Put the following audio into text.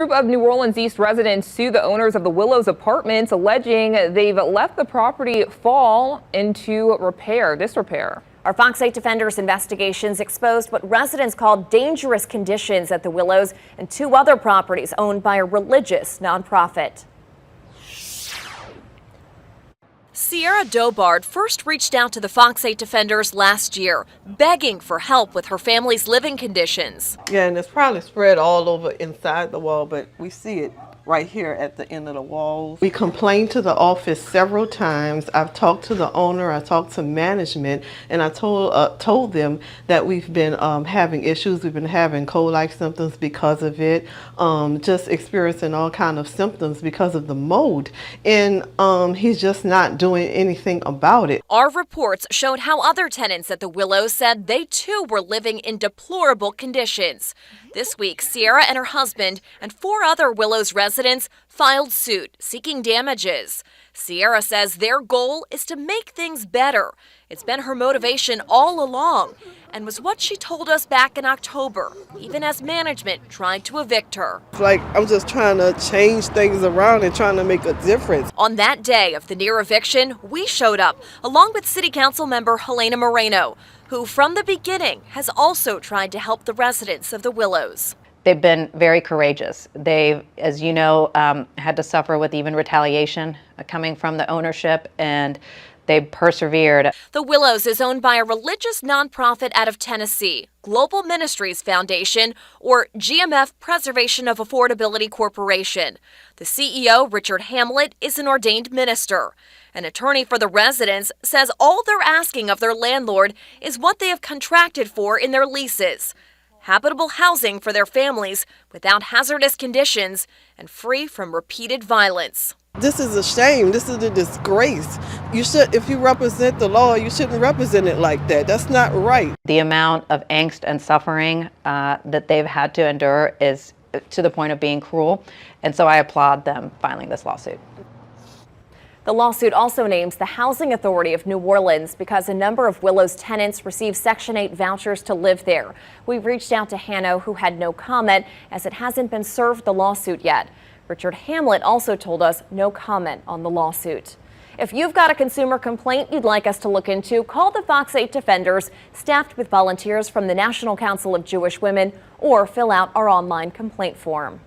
Group of New Orleans East residents sue the owners of the Willows Apartments, alleging they've let the property fall into disrepair. Our Fox 8 Defenders investigations exposed what residents called dangerous conditions at the Willows and two other properties owned by a religious nonprofit. Sierra Dobard first reached out to the Fox 8 Defenders last year, begging for help with her family's living conditions. Yeah, and it's probably spread all over inside the wall, but we see it right here at the end of the walls. We complained to the office several times. I've talked to the owner, I talked to management, and I told them that we've been having issues. We've been having cold-like symptoms because of it, just experiencing all kind of symptoms because of the mold, and he's just not doing anything about it. Our reports showed how other tenants at the Willows said they too were living in deplorable conditions. This week, Sierra and her husband and 4 other Willows residents filed suit seeking damages. Sierra says their goal is to make things better. It's been her motivation all along and was what she told us back in October, even as management tried to evict her. It's like I'm just trying to change things around and trying to make a difference. On that day of the near eviction, we showed up along with City Council member Helena Moreno, who from the beginning has also tried to help the residents of the Willows. They've been very courageous. They've, as you know, had to suffer with even retaliation coming from the ownership, and they persevered. The Willows is owned by a religious nonprofit out of Tennessee, Global Ministries Foundation, or GMF Preservation of Affordability Corporation. The CEO, Richard Hamlet, is an ordained minister. An attorney for the residents says all they're asking of their landlord is what they have contracted for in their leases: habitable housing for their families without hazardous conditions and free from repeated violence. This is a shame. This is a disgrace. You should, if you represent the law, you shouldn't represent it like that. That's not right. The amount of angst and suffering that they've had to endure is to the point of being cruel, and so I applaud them filing this lawsuit. The lawsuit also names the Housing Authority of New Orleans because a number of Willows tenants received Section 8 vouchers to live there. We reached out to Hanno, who had no comment, as it hasn't been served the lawsuit yet. Richard Hamlet also told us no comment on the lawsuit. If you've got a consumer complaint you'd like us to look into, call the Fox 8 Defenders, staffed with volunteers from the National Council of Jewish Women, or fill out our online complaint form.